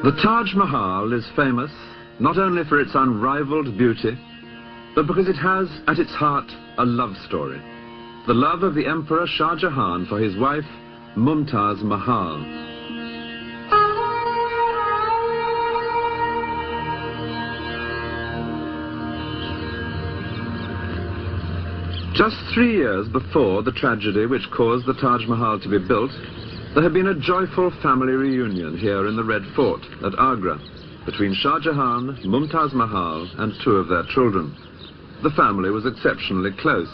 The Taj Mahal is famous not only for its unrivaled beauty, but because it has at its heart a love story. The love of the Emperor Shah Jahan for his wife, Mumtaz Mahal. Just 3 years before the tragedy which caused the Taj Mahal to be built, there had been a joyful family reunion here in the Red Fort at Agra between Shah Jahan, Mumtaz Mahal and 2 of their children. The family was exceptionally close.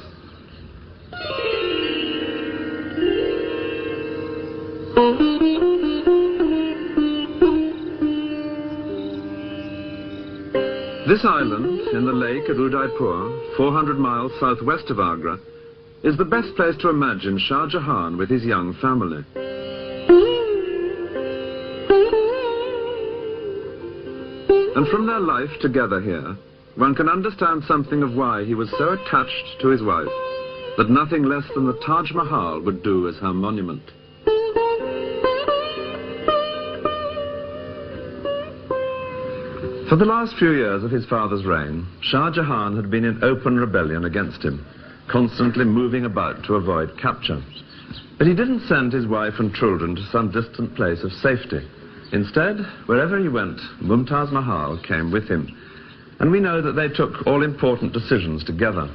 This island in the lake at Udaipur, 400 miles southwest of Agra, is the best place to imagine Shah Jahan with his young family. And from their life together here, one can understand something of why he was so attached to his wife that nothing less than the Taj Mahal would do as her monument. For the last few years of his father's reign, Shah Jahan had been in open rebellion against him, constantly moving about to avoid capture. But he didn't send his wife and children to some distant place of safety. Instead, wherever he went, Mumtaz Mahal came with him. And we know that they took all important decisions together.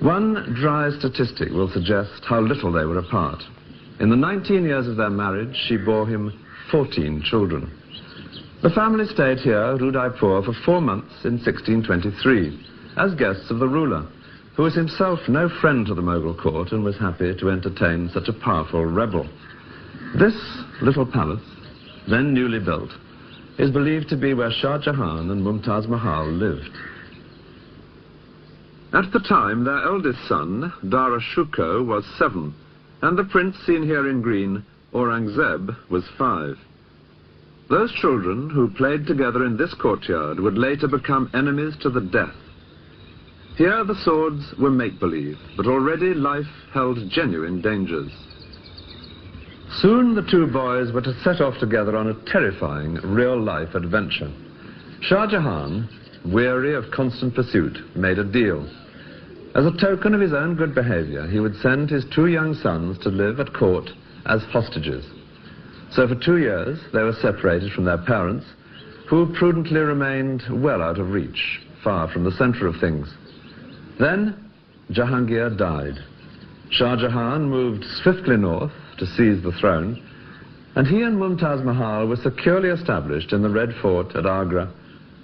One dry statistic will suggest how little they were apart. In the 19 years of their marriage, she bore him 14 children. The family stayed here at Udaipur for 4 months in 1623 as guests of the ruler, who was himself no friend to the Mughal court and was happy to entertain such a powerful rebel. This little palace, then newly built, is believed to be where Shah Jahan and Mumtaz Mahal lived. At the time, their eldest son, Dara Shuko, was 7, and the prince seen here in green, Aurangzeb, was 5. Those children who played together in this courtyard would later become enemies to the death. Here the swords were make-believe, but already life held genuine dangers. Soon the 2 boys were to set off together on a terrifying real-life adventure. Shah Jahan, weary of constant pursuit, made a deal. As a token of his own good behavior, he would send his 2 young sons to live at court as hostages. So for 2 years they were separated from their parents, who prudently remained well out of reach, far from the center of things. Then Jahangir died. Shah Jahan moved swiftly north to seize the throne, and he and Mumtaz Mahal were securely established in the Red Fort at Agra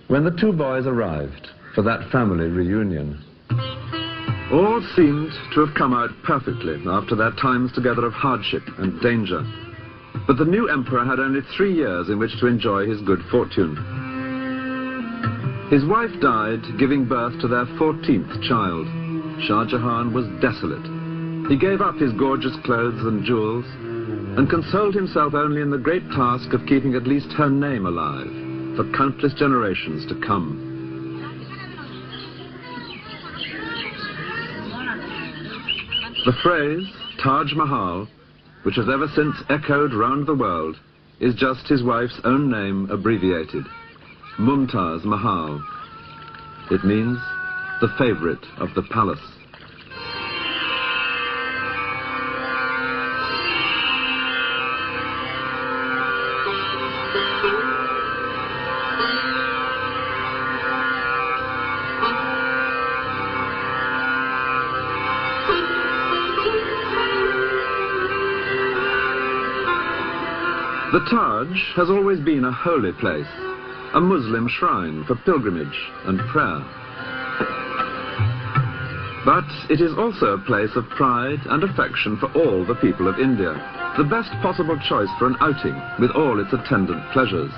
when the 2 boys arrived for that family reunion. All seemed to have come out perfectly after their times together of hardship and danger. But the new emperor had only 3 years in which to enjoy his good fortune. His wife died, giving birth to their 14th child. Shah Jahan was desolate. He gave up his gorgeous clothes and jewels and consoled himself only in the great task of keeping at least her name alive for countless generations to come. The phrase Taj Mahal, which has ever since echoed round the world, is just his wife's own name abbreviated, Mumtaz Mahal. It means the favorite of the palace. The Taj has always been a holy place, a Muslim shrine for pilgrimage and prayer. But it is also a place of pride and affection for all the people of India, the best possible choice for an outing with all its attendant pleasures.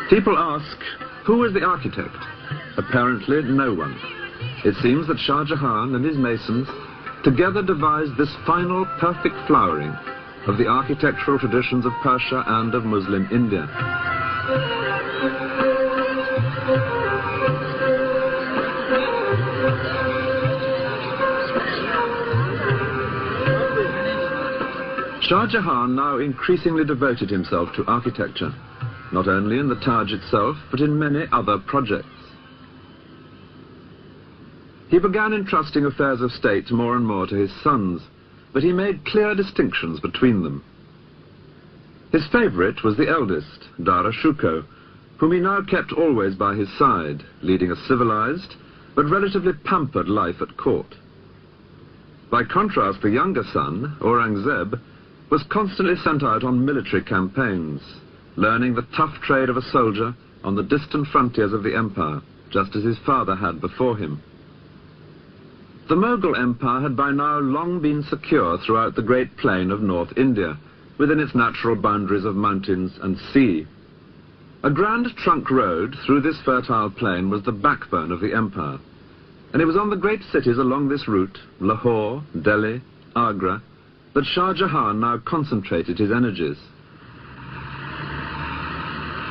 People ask, who was the architect? Apparently no one. It seems that Shah Jahan and his masons together devised this final perfect flowering of the architectural traditions of Persia and of Muslim India. Shah Jahan now increasingly devoted himself to architecture, not only in the Taj itself, but in many other projects. He began entrusting affairs of state more and more to his sons, but he made clear distinctions between them. His favorite was the eldest, Dara Shikoh, whom he now kept always by his side, leading a civilized but relatively pampered life at court. By contrast, the younger son, Aurangzeb, was constantly sent out on military campaigns, learning the tough trade of a soldier on the distant frontiers of the empire, just as his father had before him. The Mughal Empire had by now long been secure throughout the great plain of North India, within its natural boundaries of mountains and sea. A grand trunk road through this fertile plain was the backbone of the empire, and it was on the great cities along this route, Lahore, Delhi, Agra, that Shah Jahan now concentrated his energies.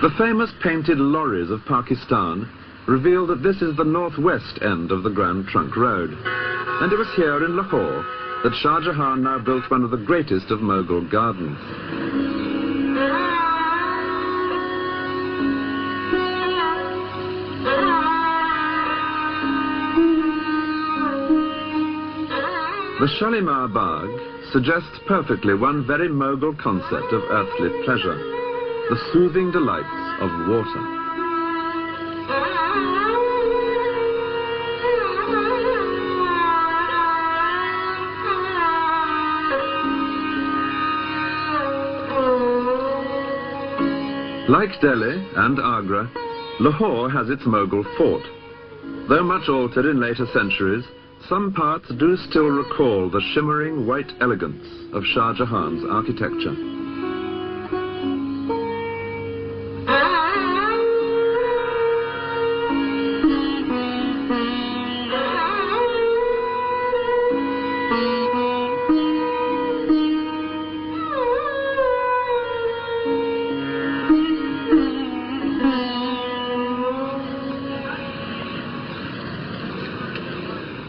The famous painted lorries of Pakistan reveal that this is the northwest end of the Grand Trunk Road, and it was here in Lahore that Shah Jahan now built one of the greatest of Mughal gardens. The Shalimar Bagh suggests perfectly one very Mughal concept of earthly pleasure, the soothing delights of water. Like Delhi and Agra, Lahore has its Mughal fort. Though much altered in later centuries, some parts do still recall the shimmering white elegance of Shah Jahan's architecture.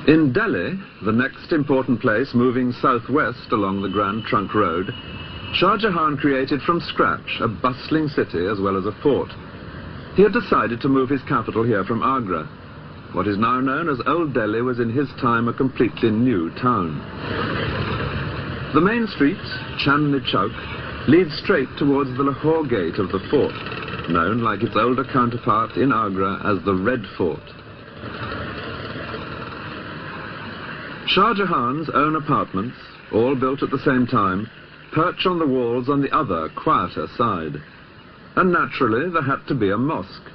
In Delhi, the next important place moving southwest along the Grand Trunk Road, Shah Jahan created from scratch a bustling city as well as a fort. He had decided to move his capital here from Agra. What is now known as Old Delhi was in his time a completely new town. The main street, Chandni Chowk, leads straight towards the Lahore gate of the fort, known like its older counterpart in Agra as the Red Fort. Shah Jahan's own apartments, all built at the same time, perch on the walls on the other, quieter side. And naturally, there had to be a mosque.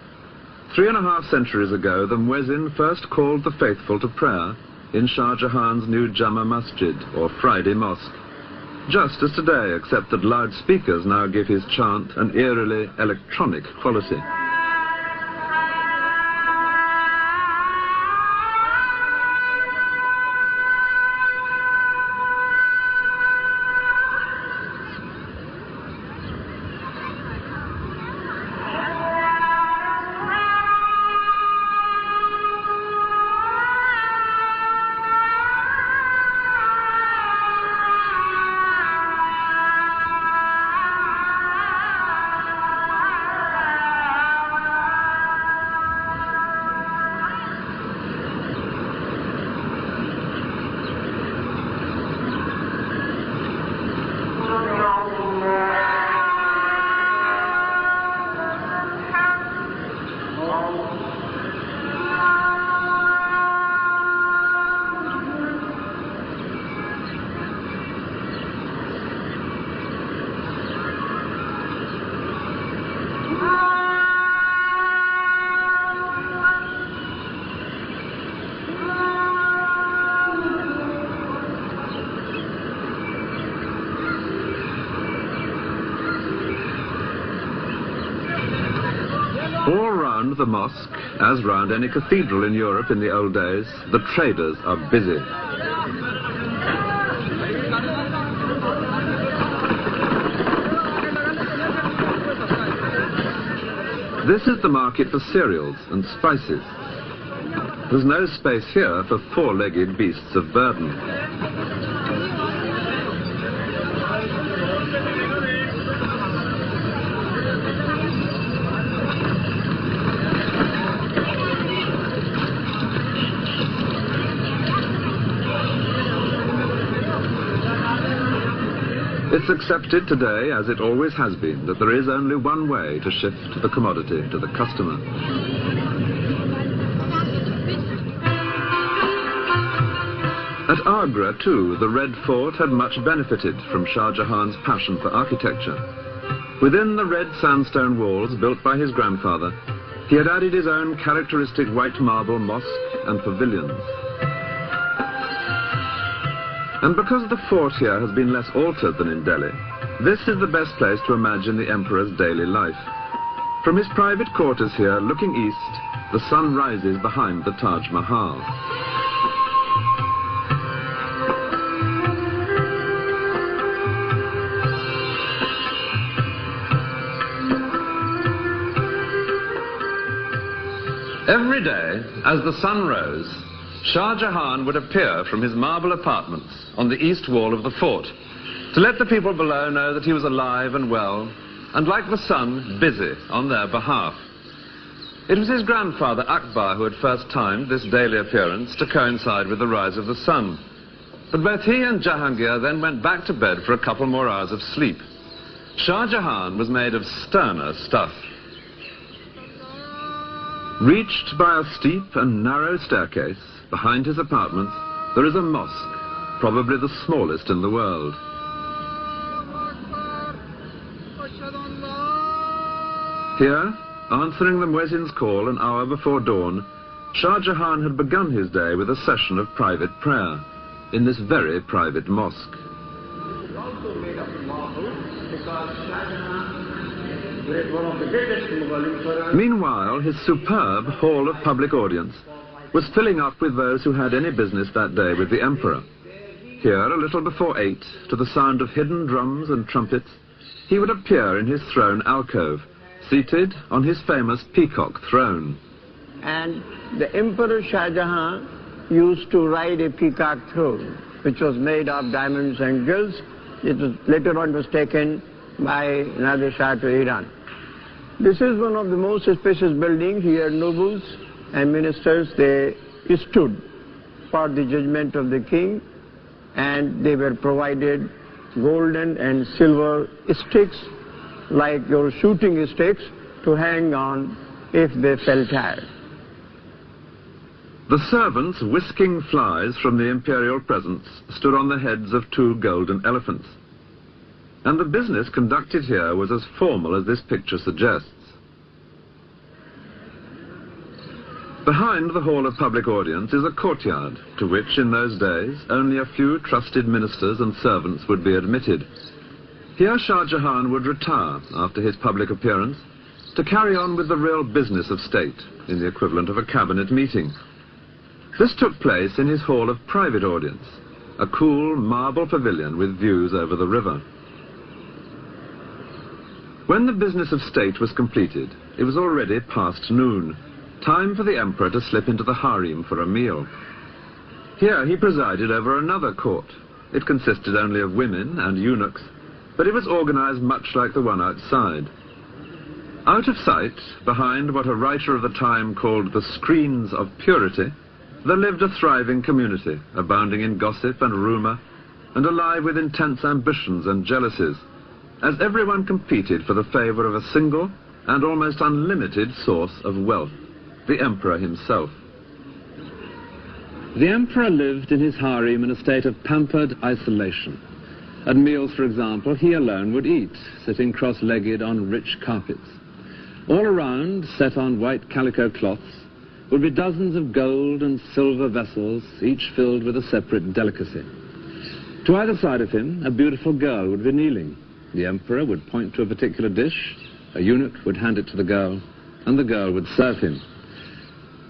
3.5 centuries ago, the muezzin first called the faithful to prayer in Shah Jahan's new Jama Masjid, or Friday Mosque. Just as today, except that loudspeakers now give his chant an eerily electronic quality. All round the mosque, as round any cathedral in Europe in the old days, the traders are busy. This is the market for cereals and spices. There's no space here for four-legged beasts of burden. It's accepted today, as it always has been, that there is only one way to shift the commodity to the customer. At Agra, too, the Red Fort had much benefited from Shah Jahan's passion for architecture. Within the red sandstone walls built by his grandfather, he had added his own characteristic white marble mosque and pavilions. And because the fort here has been less altered than in Delhi, this is the best place to imagine the emperor's daily life. From his private quarters here, looking east, the sun rises behind the Taj Mahal. Every day, as the sun rose, Shah Jahan would appear from his marble apartments on the east wall of the fort to let the people below know that he was alive and well, and like the sun, busy on their behalf. It was his grandfather Akbar who had first timed this daily appearance to coincide with the rise of the sun. But both he and Jahangir then went back to bed for a couple more hours of sleep. Shah Jahan was made of sterner stuff. Reached by a steep and narrow staircase, behind his apartments, there is a mosque, probably the smallest in the world. Here, answering the muezzin's call an hour before dawn, Shah Jahan had begun his day with a session of private prayer in this very private mosque. It is also made of marble because Shah Jahan was one of the greatest Mughal emperors. Meanwhile, his superb hall of public audience was filling up with those who had any business that day with the emperor. Here, a little before 8, to the sound of hidden drums and trumpets, he would appear in his throne alcove, seated on his famous peacock throne. And the Emperor Shah Jahan used to ride a peacock throne, which was made of diamonds and gills. It was later on was taken by Nadir Shah to Iran. This is one of the most spacious buildings. Here nobles and ministers, they stood for the judgment of the king, and they were provided golden and silver sticks, like your shooting sticks, to hang on if they fell tired. The servants whisking flies from the imperial presents stood on the heads of 2 golden elephants. And the business conducted here was as formal as this picture suggests. Behind the hall of public audience is a courtyard, to which in those days only a few trusted ministers and servants would be admitted. Here Shah Jahan would retire after his public appearance to carry on with the real business of state, in the equivalent of a cabinet meeting. This took place in his hall of private audience, a cool marble pavilion with views over the river. When the business of state was completed, it was already past noon, time for the emperor to slip into the harem for a meal. Here he presided over another court. It consisted only of women and eunuchs, but it was organized much like the one outside. Out of sight, behind what a writer of the time called the screens of purity, there lived a thriving community, abounding in gossip and rumor, and alive with intense ambitions and jealousies, as everyone competed for the favor of a single and almost unlimited source of wealth, the emperor himself. The emperor lived in his harem in a state of pampered isolation. At meals, for example, he alone would eat, sitting cross-legged on rich carpets. All around, set on white calico cloths, would be dozens of gold and silver vessels, each filled with a separate delicacy. To either side of him, a beautiful girl would be kneeling. The emperor would point to a particular dish, a eunuch would hand it to the girl, and the girl would serve him.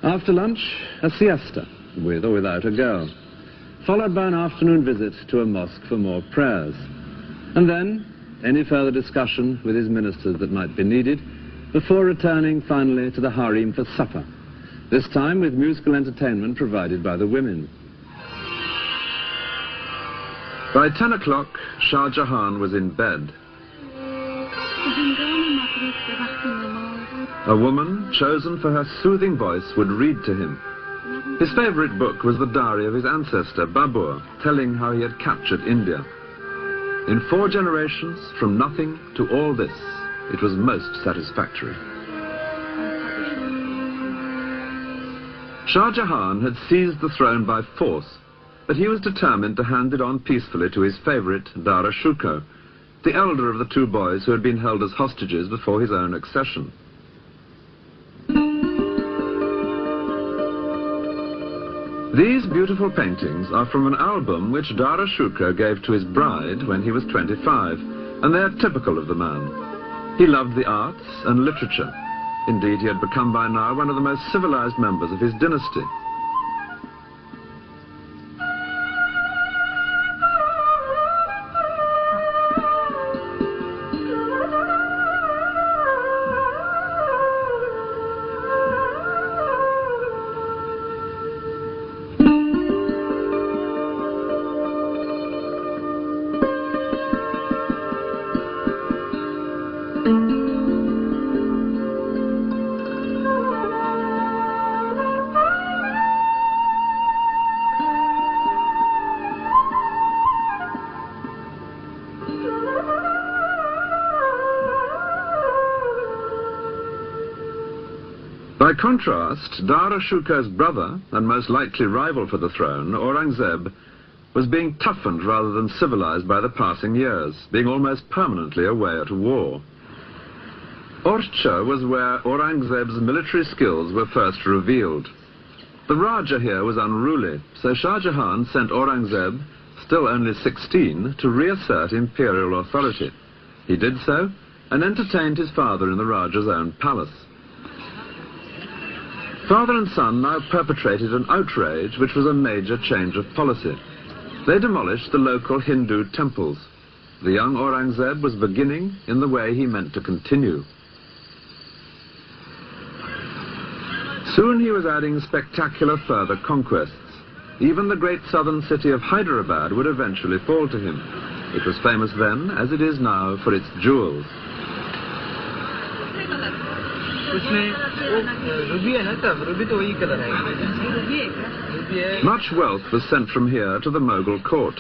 After lunch, a siesta, with or without a girl, followed by an afternoon visit to a mosque for more prayers. And then, any further discussion with his ministers that might be needed, before returning finally to the harem for supper, this time with musical entertainment provided by the women. By 10 o'clock, Shah Jahan was in bed. A woman, chosen for her soothing voice, would read to him. His favorite book was the diary of his ancestor, Babur, telling how he had captured India. In 4 generations, from nothing to all this, it was most satisfactory. Shah Jahan had seized the throne by force, but he was determined to hand it on peacefully to his favorite, Dara Shikoh, the elder of the 2 boys who had been held as hostages before his own accession. These beautiful paintings are from an album which Dara Shikoh gave to his bride when he was 25, and they are typical of the man. He loved the arts and literature. Indeed, he had become by now one of the most civilized members of his dynasty. By contrast, Dara Shikoh's brother, and most likely rival for the throne, Aurangzeb, was being toughened rather than civilized by the passing years, being almost permanently away at war. Orcha was where Aurangzeb's military skills were first revealed. The Raja here was unruly, so Shah Jahan sent Aurangzeb, still only 16, to reassert imperial authority. He did so, and entertained his father in the Raja's own palace. Father and son now perpetrated an outrage which was a major change of policy. They demolished the local Hindu temples. The young Aurangzeb was beginning in the way he meant to continue. Soon he was adding spectacular further conquests. Even the great southern city of Hyderabad would eventually fall to him. It was famous then, as it is now, for its jewels. Much wealth was sent from here to the Mughal court,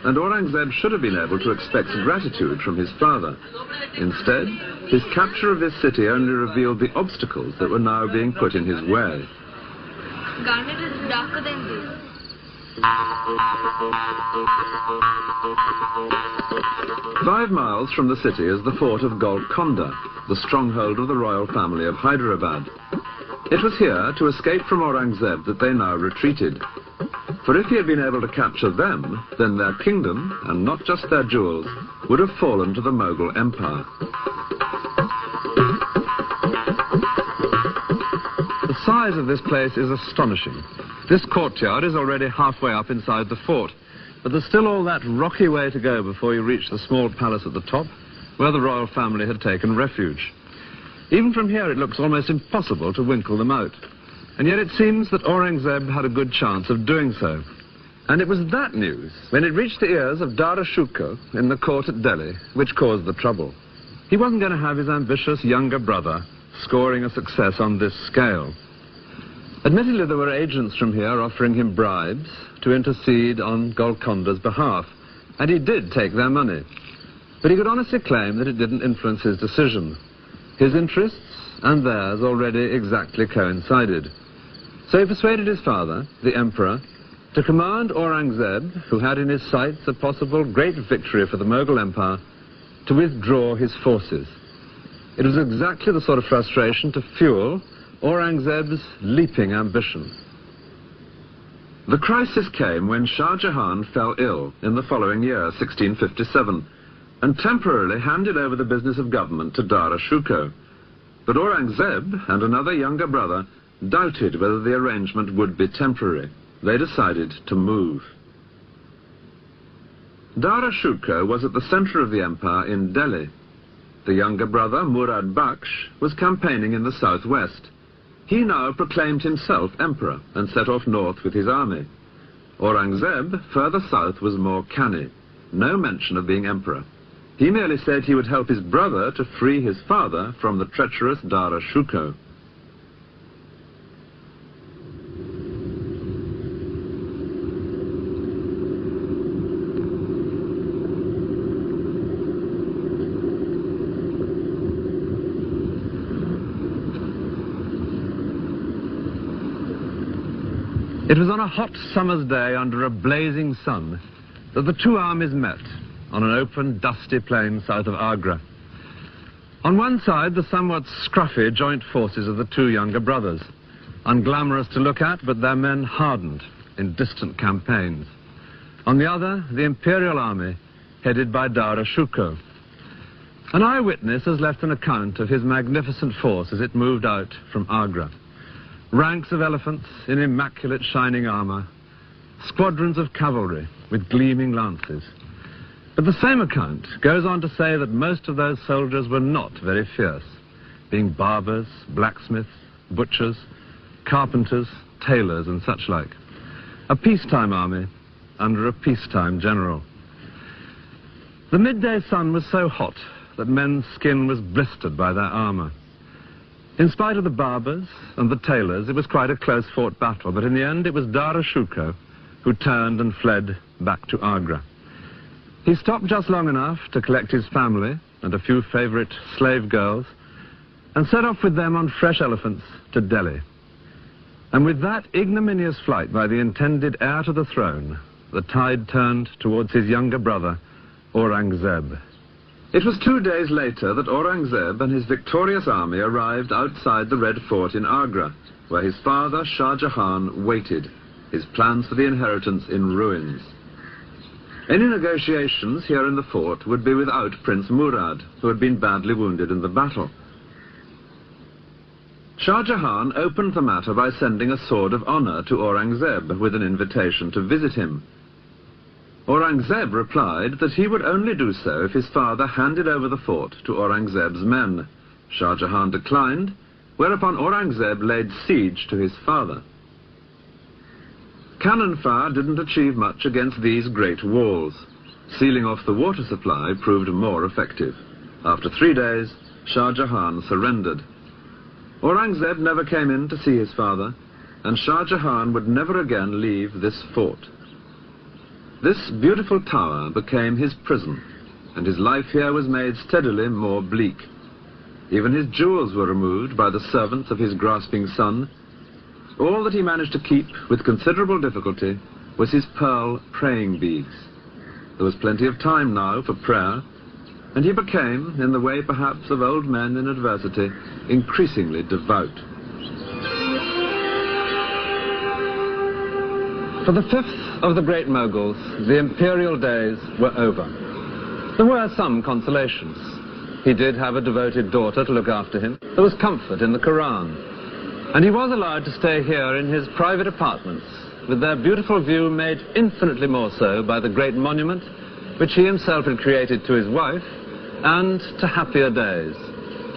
and Aurangzeb should have been able to expect gratitude from his father. Instead, his capture of this city only revealed the obstacles that were now being put in his way. Garnet is darker than this. 5 miles from the city is the fort of Golconda, the stronghold of the royal family of Hyderabad. It was here, to escape from Aurangzeb, that they now retreated. For if he had been able to capture them, then their kingdom, and not just their jewels, would have fallen to the Mughal Empire. The size of this place is astonishing. This courtyard is already halfway up inside the fort, but there's still all that rocky way to go before you reach the small palace at the top, where the royal family had taken refuge. Even from here it looks almost impossible to winkle them out. And yet it seems that Aurangzeb had a good chance of doing so. And it was that news, when it reached the ears of Dara Shikoh in the court at Delhi, which caused the trouble. He wasn't going to have his ambitious younger brother scoring a success on this scale. Admittedly, there were agents from here offering him bribes to intercede on Golconda's behalf, and he did take their money. But he could honestly claim that it didn't influence his decision. His interests and theirs already exactly coincided. So he persuaded his father, the emperor, to command Aurangzeb, who had in his sights a possible great victory for the Mughal Empire, to withdraw his forces. It was exactly the sort of frustration to fuel Aurangzeb's leaping ambition. The crisis came when Shah Jahan fell ill in the following year, 1657, and temporarily handed over the business of government to Dara Shikoh. But Aurangzeb and another younger brother doubted whether the arrangement would be temporary. They decided to move. Dara Shikoh was at the center of the empire in Delhi. The younger brother, Murad Baksh, was campaigning in the southwest. He now proclaimed himself emperor and set off north with his army. Aurangzeb, further south, was more canny. No mention of being emperor. He merely said he would help his brother to free his father from the treacherous Dara Shikoh. It was on a hot summer's day under a blazing sun that the two armies met on an open, dusty plain south of Agra. On one side, the somewhat scruffy joint forces of the two younger brothers, unglamorous to look at, but their men hardened in distant campaigns. On the other, the imperial army, headed by Dara Shikoh. An eyewitness has left an account of his magnificent force as it moved out from Agra. Ranks of elephants in immaculate shining armor, squadrons of cavalry with gleaming lances. But the same account goes on to say that most of those soldiers were not very fierce, being barbers, blacksmiths, butchers, carpenters, tailors and such like. A peacetime army under a peacetime general. The midday sun was so hot that men's skin was blistered by their armor. In spite of the barbers and the tailors, it was quite a close-fought battle, but in the end it was Dara Shikoh who turned and fled back to Agra. He stopped just long enough to collect his family and a few favorite slave girls and set off with them on fresh elephants to Delhi. And with that ignominious flight by the intended heir to the throne, the tide turned towards his younger brother, Aurangzeb. It was 2 days later that Aurangzeb and his victorious army arrived outside the Red Fort in Agra, where his father, Shah Jahan, waited, his plans for the inheritance in ruins. Any negotiations here in the fort would be without Prince Murad, who had been badly wounded in the battle. Shah Jahan opened the matter by sending a sword of honor to Aurangzeb with an invitation to visit him. Aurangzeb replied that he would only do so if his father handed over the fort to Aurangzeb's men. Shah Jahan declined, whereupon Aurangzeb laid siege to his father. Cannon fire didn't achieve much against these great walls. Sealing off the water supply proved more effective. After 3 days, Shah Jahan surrendered. Aurangzeb never came in to see his father, and Shah Jahan would never again leave this fort. This beautiful tower became his prison, and his life here was made steadily more bleak. Even his jewels were removed by the servants of his grasping son. All that he managed to keep with considerable difficulty was his pearl praying beads. There was plenty of time now for prayer, and he became, in the way perhaps of old men in adversity, increasingly devout. For the fifth of the great Mughals, the imperial days were over. There were some consolations. He did have a devoted daughter to look after him. There was comfort in the Quran. And he was allowed to stay here in his private apartments, with their beautiful view made infinitely more so by the great monument which he himself had created to his wife, and to happier days,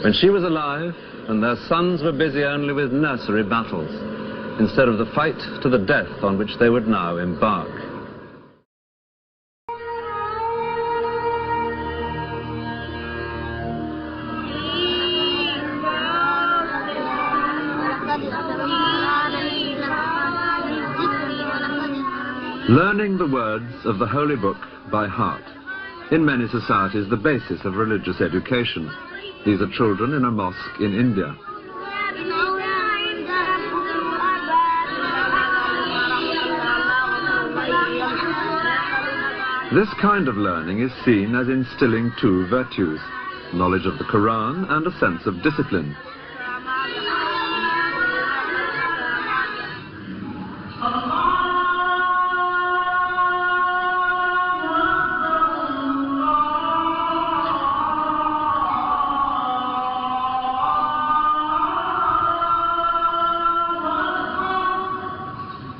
when she was alive and their sons were busy only with nursery battles, instead of the fight to the death on which they would now embark. Learning the words of the Holy Book by heart. In many societies, the basis of religious education. These are children in a mosque in India. This kind of learning is seen as instilling two virtues, knowledge of the Quran and a sense of discipline.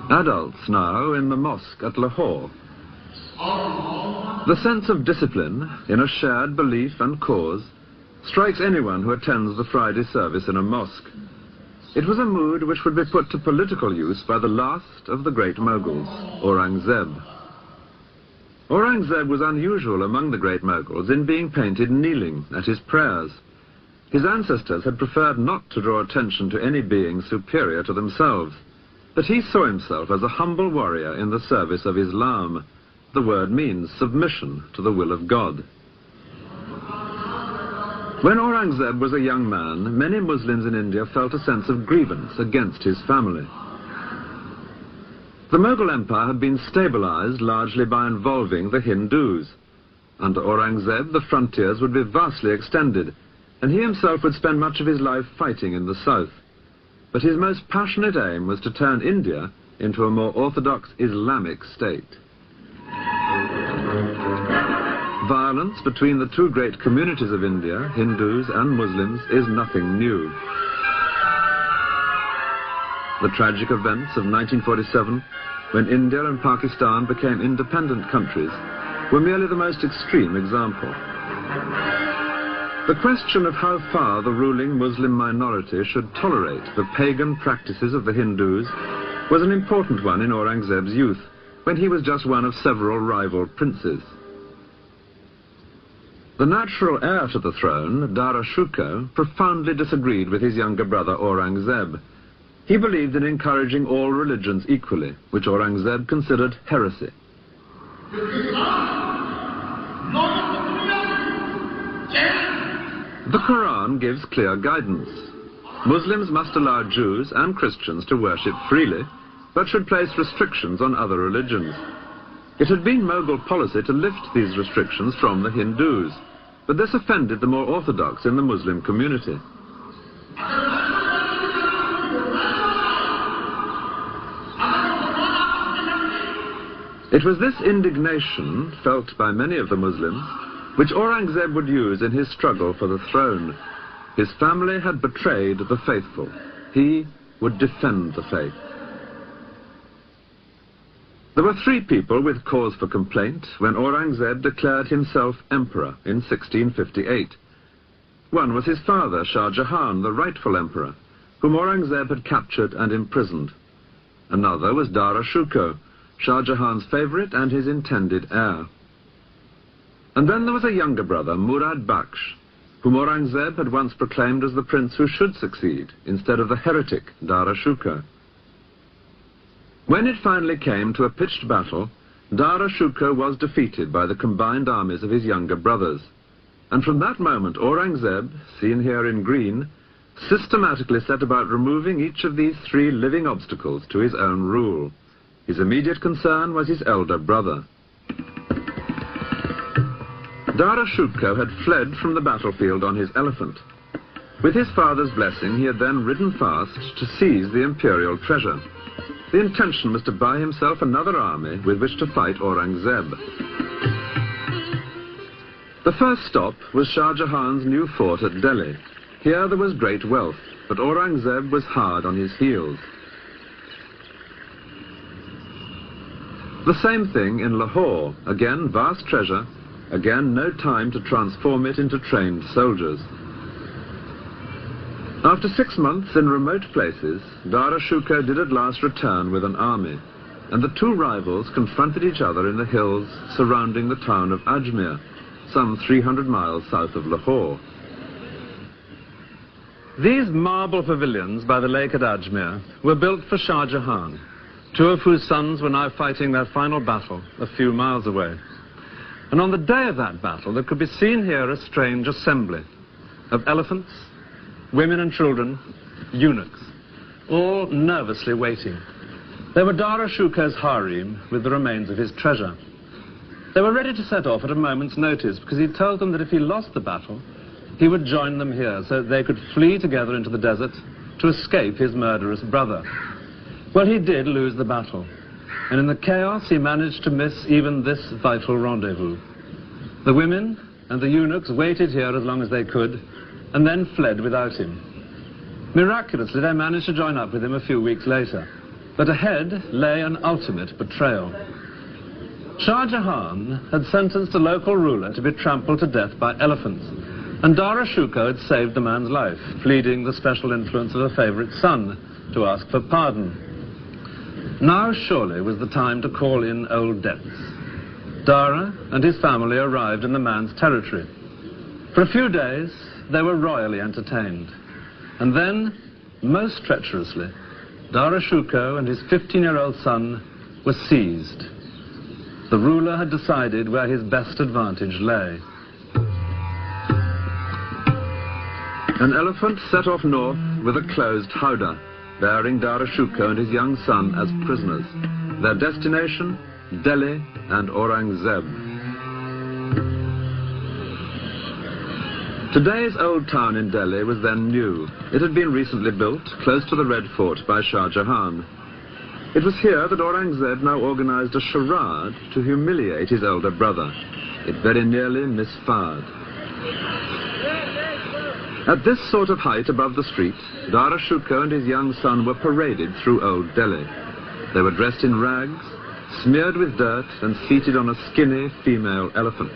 Adults now in the mosque at Lahore. The sense of discipline in a shared belief and cause strikes anyone who attends the Friday service in a mosque. It was a mood which would be put to political use by the last of the great Mughals, Aurangzeb. Aurangzeb was unusual among the great Mughals in being painted kneeling at his prayers. His ancestors had preferred not to draw attention to any being superior to themselves, but he saw himself as a humble warrior in the service of Islam. The word means submission to the will of God. When Aurangzeb was a young man, many Muslims in India felt a sense of grievance against his family. The Mughal Empire had been stabilized largely by involving the Hindus. Under Aurangzeb, the frontiers would be vastly extended, and he himself would spend much of his life fighting in the south. But his most passionate aim was to turn India into a more orthodox Islamic state. Violence between the two great communities of India, Hindus and Muslims, is nothing new. The tragic events of 1947, when India and Pakistan became independent countries, were merely the most extreme example. The question of how far the ruling Muslim minority should tolerate the pagan practices of the Hindus was an important one in Aurangzeb's youth, when he was just one of several rival princes. The natural heir to the throne, Dara Shikoh, profoundly disagreed with his younger brother Aurangzeb. He believed in encouraging all religions equally, which Aurangzeb considered heresy. The Quran gives clear guidance. Muslims must allow Jews and Christians to worship freely, but should place restrictions on other religions. It had been Mughal policy to lift these restrictions from the Hindus, but this offended the more orthodox in the Muslim community. It was this indignation, felt by many of the Muslims, which Aurangzeb would use in his struggle for the throne. His family had betrayed the faithful. He would defend the faith. There were three people with cause for complaint when Aurangzeb declared himself emperor in 1658. One was his father, Shah Jahan, the rightful emperor, whom Aurangzeb had captured and imprisoned. Another was Dara Shikoh, Shah Jahan's favorite and his intended heir. And then there was a younger brother, Murad Baksh, whom Aurangzeb had once proclaimed as the prince who should succeed, instead of the heretic Dara Shikoh. When it finally came to a pitched battle, Dara Shikoh was defeated by the combined armies of his younger brothers. And from that moment, Aurangzeb, seen here in green, systematically set about removing each of these three living obstacles to his own rule. His immediate concern was his elder brother. Dara Shikoh had fled from the battlefield on his elephant. With his father's blessing, he had then ridden fast to seize the imperial treasure. The intention was to buy himself another army with which to fight Aurangzeb. The first stop was Shah Jahan's new fort at Delhi. Here there was great wealth, but Aurangzeb was hard on his heels. The same thing in Lahore. Again, vast treasure. Again, no time to transform it into trained soldiers. After 6 months in remote places, Dara Shikoh did at last return with an army, and the two rivals confronted each other in the hills surrounding the town of Ajmer, some 300 miles south of Lahore. These marble pavilions by the lake at Ajmer were built for Shah Jahan, two of whose sons were now fighting their final battle a few miles away. And on the day of that battle, there could be seen here a strange assembly of elephants, women and children, eunuchs, all nervously waiting. They were Dara Shikoh's harem with the remains of his treasure. They were ready to set off at a moment's notice because he told them that if he lost the battle, he would join them here so that they could flee together into the desert to escape his murderous brother. Well, he did lose the battle, and in the chaos he managed to miss even this vital rendezvous. The women and the eunuchs waited here as long as they could, and then fled without him. Miraculously, they managed to join up with him a few weeks later, but ahead lay an ultimate betrayal. Shah Jahan had sentenced a local ruler to be trampled to death by elephants, And Dara Shukho had saved the man's life, pleading the special influence of a favorite son to ask for pardon. Now surely was the time to call in old debts. Dara and his family arrived in the man's territory. For a few days, they were royally entertained. And then, most treacherously, Dara Shukho and his 15-year-old son were seized. The ruler had decided where his best advantage lay. An elephant set off north with a closed howdah, bearing Dara Shukho and his young son as prisoners. Their destination, Delhi and Aurangzeb. Today's old town in Delhi was then new. It had been recently built, close to the Red Fort by Shah Jahan. It was here that Aurangzeb now organized a charade to humiliate his elder brother. It very nearly misfired. At this sort of height above the street, Dara Shukho and his young son were paraded through Old Delhi. They were dressed in rags, smeared with dirt, and seated on a skinny female elephant.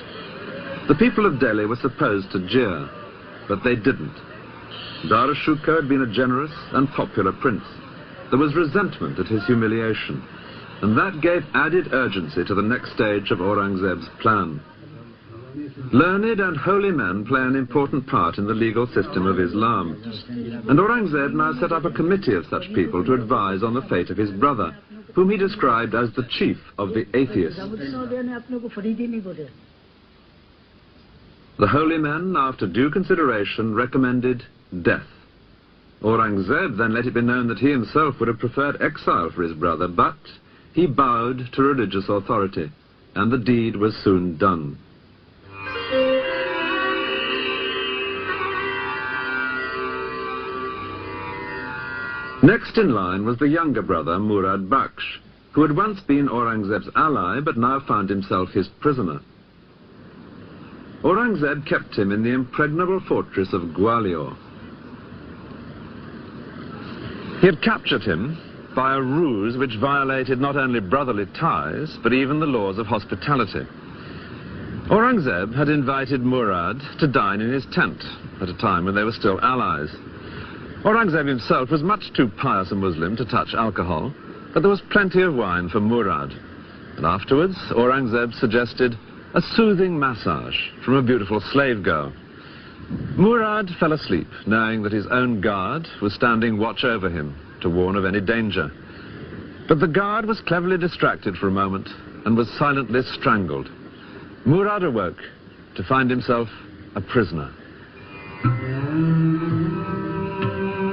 The people of Delhi were supposed to jeer, but they didn't. Dara Shukho had been a generous and popular prince. There was resentment at his humiliation, and that gave added urgency to the next stage of Aurangzeb's plan. Learned and holy men play an important part in the legal system of Islam, and Aurangzeb now set up a committee of such people to advise on the fate of his brother, whom he described as the chief of the atheists. The holy men, after due consideration, recommended death. Aurangzeb then let it be known that he himself would have preferred exile for his brother, but he bowed to religious authority, and the deed was soon done. Next in line was the younger brother, Murad Bakhsh, who had once been Aurangzeb's ally, but now found himself his prisoner. Aurangzeb kept him in the impregnable fortress of Gwalior. He had captured him by a ruse which violated not only brotherly ties, but even the laws of hospitality. Aurangzeb had invited Murad to dine in his tent at a time when they were still allies. Aurangzeb himself was much too pious a Muslim to touch alcohol, but there was plenty of wine for Murad. And afterwards, Aurangzeb suggested a soothing massage from a beautiful slave girl. Murad fell asleep, knowing that his own guard was standing watch over him to warn of any danger. But the guard was cleverly distracted for a moment and was silently strangled. Murad awoke to find himself a prisoner.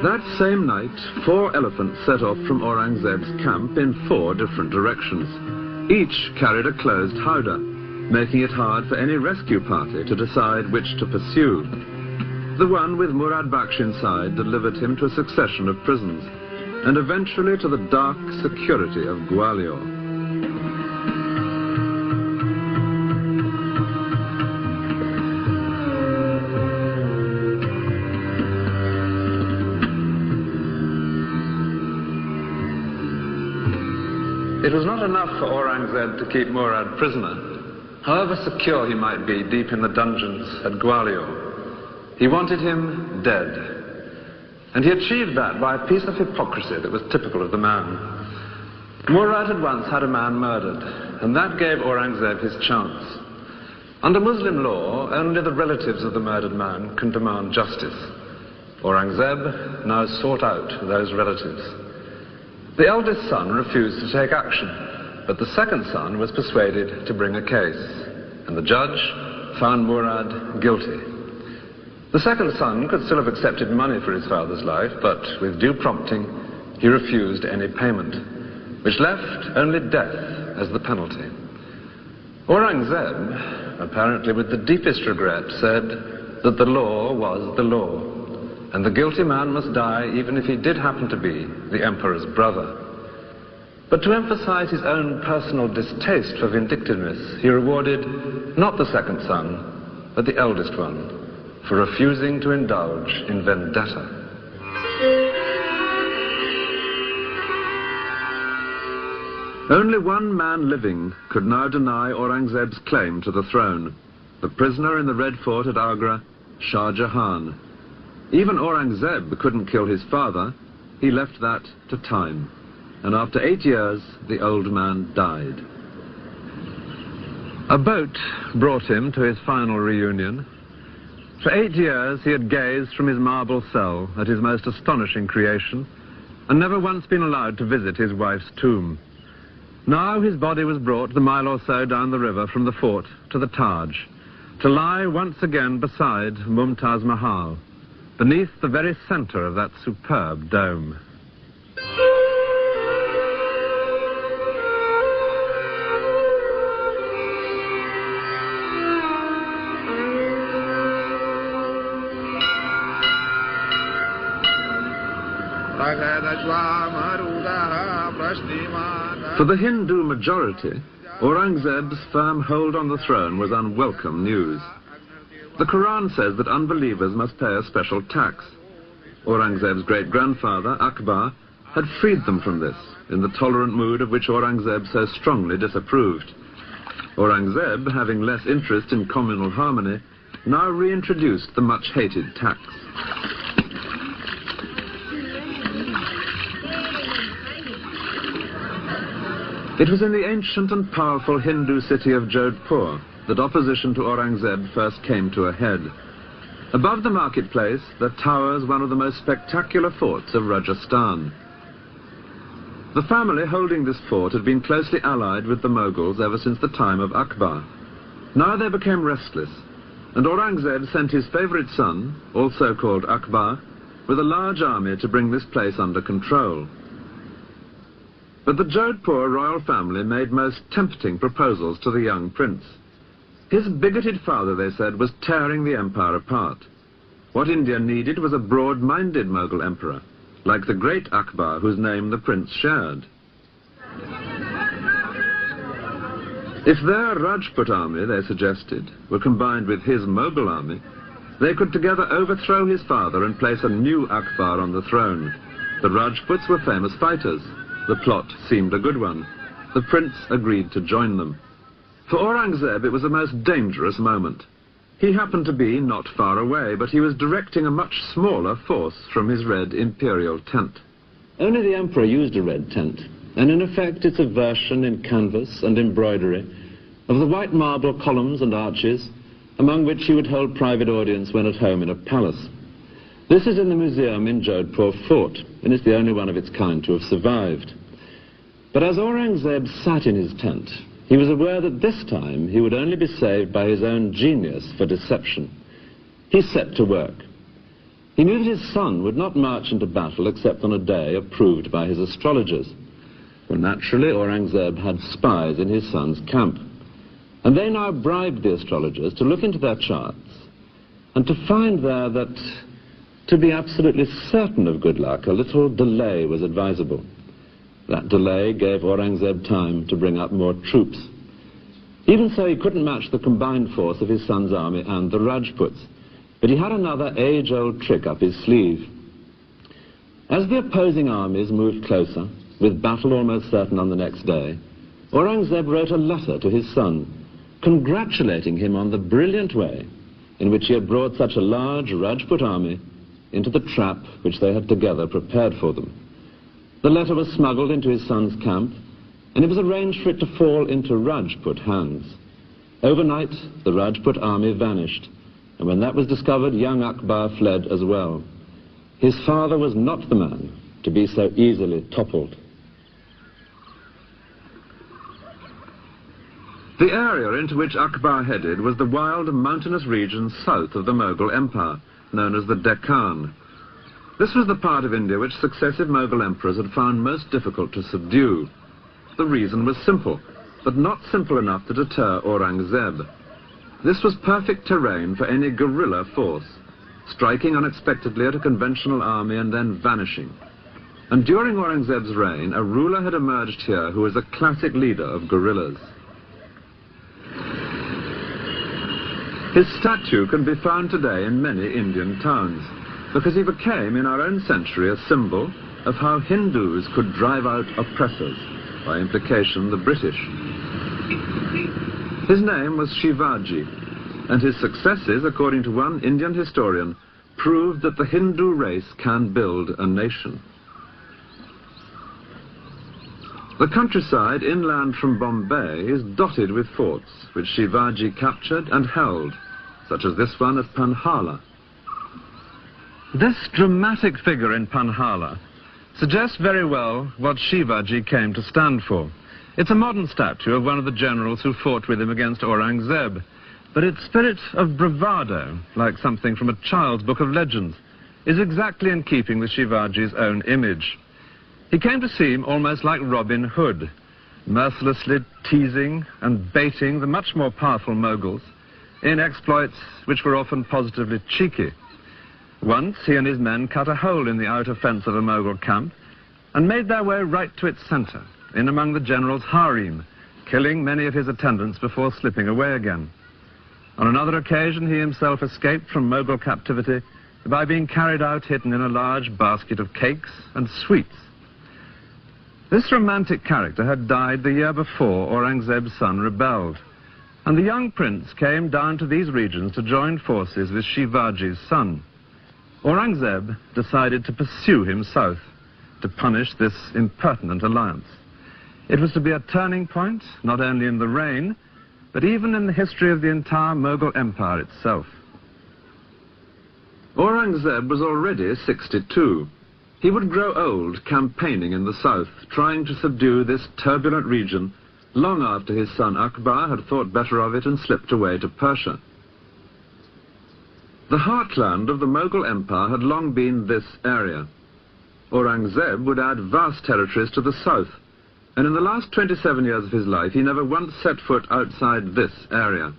That same night, 4 elephants set off from Aurangzeb's camp in 4 different directions. Each carried a closed howdah, making it hard for any rescue party to decide which to pursue. The one with Murad Bakhsh inside delivered him to a succession of prisons, and eventually to the dark security of Gwalior. It was not enough for Aurangzeb to keep Murad prisoner. However secure he might be deep in the dungeons at Gwalior, he wanted him dead. And he achieved that by a piece of hypocrisy that was typical of the man. Murad had once had a man murdered, and that gave Aurangzeb his chance. Under Muslim law, only the relatives of the murdered man can demand justice. Aurangzeb now sought out those relatives. The eldest son refused to take action, but the second son was persuaded to bring a case, and the judge found Murad guilty. The second son could still have accepted money for his father's life, but with due prompting, he refused any payment, which left only death as the penalty. Aurangzeb, apparently with the deepest regret, said that the law was the law, and the guilty man must die even if he did happen to be the emperor's brother. But to emphasize his own personal distaste for vindictiveness, he rewarded not the second son, but the eldest one, for refusing to indulge in vendetta. Only one man living could now deny Aurangzeb's claim to the throne, the prisoner in the Red Fort at Agra, Shah Jahan. Even Aurangzeb couldn't kill his father. He left that to time. And after 8 years, the old man died. A boat brought him to his final reunion. For 8 years, he had gazed from his marble cell at his most astonishing creation, and never once been allowed to visit his wife's tomb. Now his body was brought the mile or so down the river from the fort to the Taj, to lie once again beside Mumtaz Mahal, beneath the very center of that superb dome. For the Hindu majority, Aurangzeb's firm hold on the throne was unwelcome news. The Quran says that unbelievers must pay a special tax. Aurangzeb's great-grandfather, Akbar, had freed them from this, in the tolerant mood of which Aurangzeb so strongly disapproved. Aurangzeb, having less interest in communal harmony, now reintroduced the much-hated tax. It was in the ancient and powerful Hindu city of Jodhpur that opposition to Aurangzeb first came to a head. Above the marketplace, there towers one of the most spectacular forts of Rajasthan. The family holding this fort had been closely allied with the Mughals ever since the time of Akbar. Now they became restless, and Aurangzeb sent his favorite son, also called Akbar, with a large army to bring this place under control. But the Jodhpur royal family made most tempting proposals to the young prince. His bigoted father, they said, was tearing the empire apart. What India needed was a broad-minded Mughal emperor, like the great Akbar, whose name the prince shared. If their Rajput army, they suggested, were combined with his Mughal army, they could together overthrow his father and place a new Akbar on the throne. The Rajputs were famous fighters. The plot seemed a good one. The prince agreed to join them. For Aurangzeb, it was a most dangerous moment. He happened to be not far away, but he was directing a much smaller force from his red imperial tent. Only the emperor used a red tent, and in effect it's a version in canvas and embroidery of the white marble columns and arches among which he would hold private audience when at home in a palace. This is in the museum in Jodhpur Fort, and it's the only one of its kind to have survived. But as Aurangzeb sat in his tent, he was aware that this time he would only be saved by his own genius for deception. He set to work. He knew that his son would not march into battle except on a day approved by his astrologers. Well, naturally, Aurangzeb had spies in his son's camp, and they now bribed the astrologers to look into their charts and to find there that, to be absolutely certain of good luck, a little delay was advisable. That delay gave Aurangzeb time to bring up more troops. Even so, he couldn't match the combined force of his son's army and the Rajputs, but he had another age-old trick up his sleeve. As the opposing armies moved closer, with battle almost certain on the next day, Aurangzeb wrote a letter to his son, congratulating him on the brilliant way in which he had brought such a large Rajput army into the trap which they had together prepared for them. The letter was smuggled into his son's camp, and it was arranged for it to fall into Rajput hands. Overnight, the Rajput army vanished, and when that was discovered, young Akbar fled as well. His father was not the man to be so easily toppled. The area into which Akbar headed was the wild mountainous region south of the Mughal Empire, known as the Deccan. This was the part of India which successive Mughal emperors had found most difficult to subdue. The reason was simple, but not simple enough to deter Aurangzeb. This was perfect terrain for any guerrilla force, striking unexpectedly at a conventional army and then vanishing. And during Aurangzeb's reign, a ruler had emerged here who was a classic leader of guerrillas. His statue can be found today in many Indian towns, because he became, in our own century, a symbol of how Hindus could drive out oppressors, by implication the British. His name was Shivaji. and his successes, according to one Indian historian, proved that the Hindu race can build a nation. The countryside inland from Bombay is dotted with forts, which Shivaji captured and held, such as this one at Panhala. This dramatic figure in Panhala suggests very well what Shivaji came to stand for. It's a modern statue of one of the generals who fought with him against Aurangzeb, but its spirit of bravado, like something from a child's book of legends, is exactly in keeping with Shivaji's own image. He came to seem almost like Robin Hood, mercilessly teasing and baiting the much more powerful Mughals in exploits which were often positively cheeky. Once he and his men cut a hole in the outer fence of a Mughal camp and made their way right to its center, in among the general's harem, killing many of his attendants before slipping away again. On another occasion, he himself escaped from Mughal captivity by being carried out hidden in a large basket of cakes and sweets. This romantic character had died the year before Aurangzeb's son rebelled, and the young prince came down to these regions to join forces with Shivaji's son. Aurangzeb decided to pursue him south to punish this impertinent alliance. It was to be a turning point, not only in the reign, but even in the history of the entire Mughal Empire itself. Aurangzeb was already 62. He would grow old campaigning in the south, trying to subdue this turbulent region long after his son Akbar had thought better of it and slipped away to Persia. The heartland of the Mughal Empire had long been this area. Aurangzeb would add vast territories to the south, and in the last 27 years of his life he never once set foot outside this area,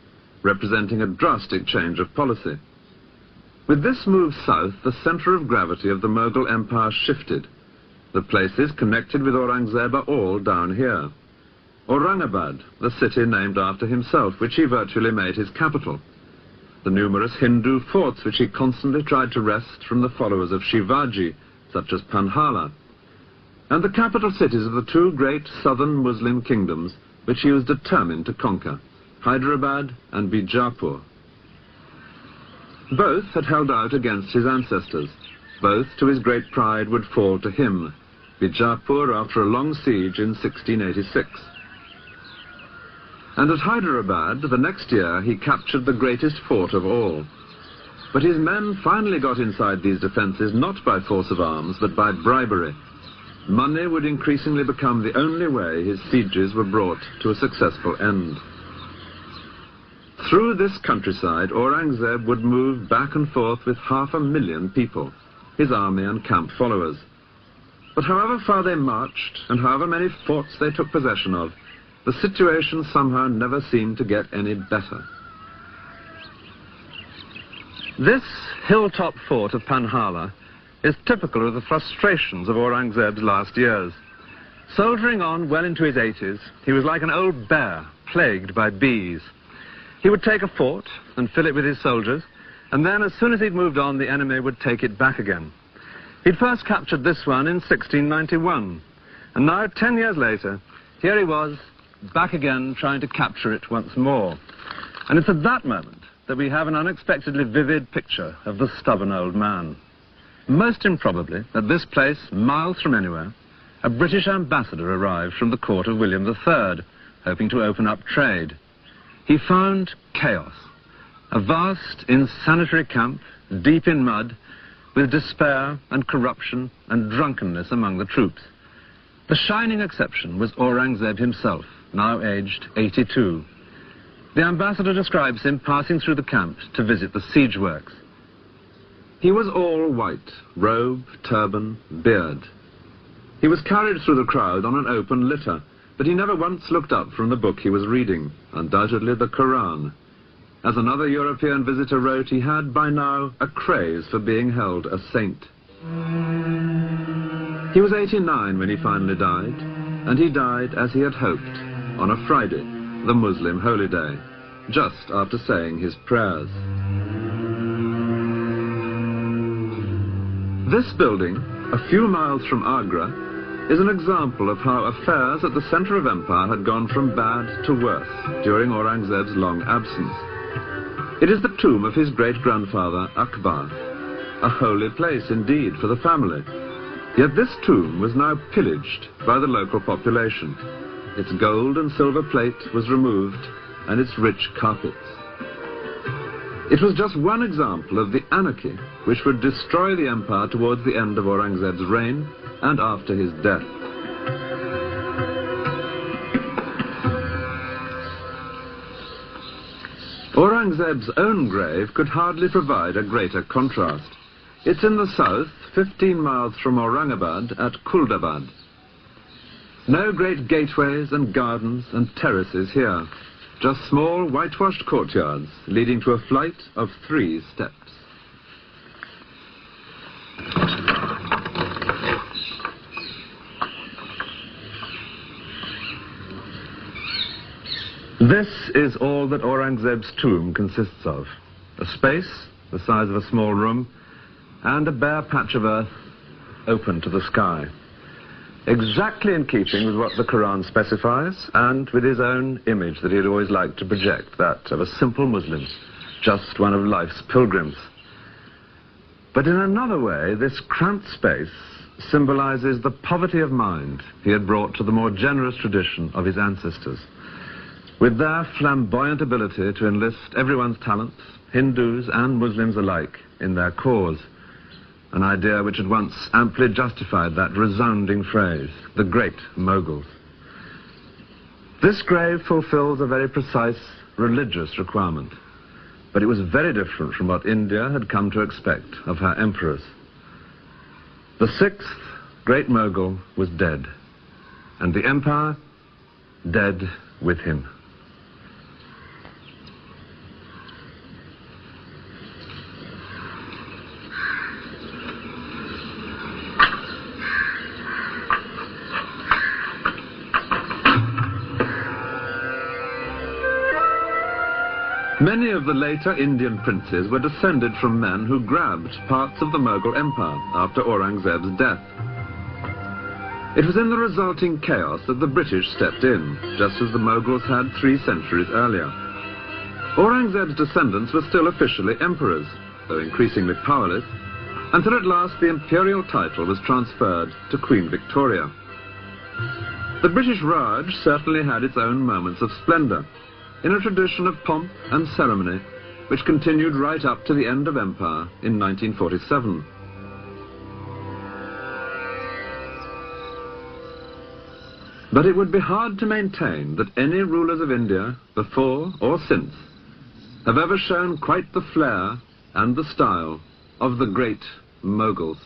representing a drastic change of policy. With this move south, the center of gravity of the Mughal Empire shifted. The places connected with Aurangzeb are all down here. Aurangabad, the city named after himself, which he virtually made his capital. The numerous Hindu forts which he constantly tried to wrest from the followers of Shivaji, such as Panhala, and the capital cities of the two great southern Muslim kingdoms which he was determined to conquer, Hyderabad and Bijapur. Both had held out against his ancestors. Both, to his great pride, would fall to him, Bijapur after a long siege in 1686. And at Hyderabad, the next year, he captured the greatest fort of all. But his men finally got inside these defenses not by force of arms, but by bribery. Money would increasingly become the only way his sieges were brought to a successful end. Through this countryside, Aurangzeb would move back and forth with 500,000 people, his army and camp followers. But however far they marched, and however many forts they took possession of, the situation somehow never seemed to get any better. This hilltop fort of Panhala is typical of the frustrations of Aurangzeb's last years. Soldiering on well into his 80s, he was like an old bear plagued by bees. He would take a fort and fill it with his soldiers, and then as soon as he'd moved on, the enemy would take it back again. He'd first captured this one in 1691, and now, 10 years later, here he was, back again trying to capture it once more. And it's at that moment that we have an unexpectedly vivid picture of the stubborn old man. Most improbably, at this place, miles from anywhere, a British ambassador arrived from the court of William III, hoping to open up trade. He found chaos, a vast, insanitary camp, deep in mud, with despair and corruption and drunkenness among the troops. The shining exception was Aurangzeb himself, now aged 82. The ambassador describes him passing through the camp to visit the siege works. He was all white, robe, turban, beard. He was carried through the crowd on an open litter, but he never once looked up from the book he was reading, undoubtedly the Quran. As another European visitor wrote, he had by now a craze for being held a saint. He was 89 when he finally died, and he died as he had hoped, on a Friday, the Muslim holy day, just after saying his prayers. This building, a few miles from Agra, is an example of how affairs at the center of empire had gone from bad to worse during Aurangzeb's long absence. It is the tomb of his great-grandfather Akbar, a holy place indeed for the family. Yet this tomb was now pillaged by the local population. Its gold and silver plate was removed, and its rich carpets. It was just one example of the anarchy which would destroy the empire towards the end of Aurangzeb's reign and after his death. Aurangzeb's own grave could hardly provide a greater contrast. It's in the south, 15 miles from Aurangabad at Kuldabad. No great gateways and gardens and terraces here, just small whitewashed courtyards leading to a flight of 3 steps. This is all that Aurangzeb's tomb consists of. A space the size of a small room and a bare patch of earth open to the sky. Exactly in keeping with what the Quran specifies and with his own image that he had always liked to project, that of a simple Muslim, just one of life's pilgrims. But in another way, this cramped space symbolizes the poverty of mind he had brought to the more generous tradition of his ancestors. With their flamboyant ability to enlist everyone's talents, Hindus and Muslims alike, in their cause, an idea which had once amply justified that resounding phrase, the great Mughals. This grave fulfills a very precise religious requirement, but it was very different from what India had come to expect of her emperors. The 6th great Mughal was dead, and the empire dead with him. Many of the later Indian princes were descended from men who grabbed parts of the Mughal Empire after Aurangzeb's death. It was in the resulting chaos that the British stepped in, just as the Mughals had 3 centuries earlier. Aurangzeb's descendants were still officially emperors, though increasingly powerless, until at last the imperial title was transferred to Queen Victoria. The British Raj certainly had its own moments of splendor, in a tradition of pomp and ceremony which continued right up to the end of empire in 1947. But it would be hard to maintain that any rulers of India, before or since, have ever shown quite the flair and the style of the great Mughals.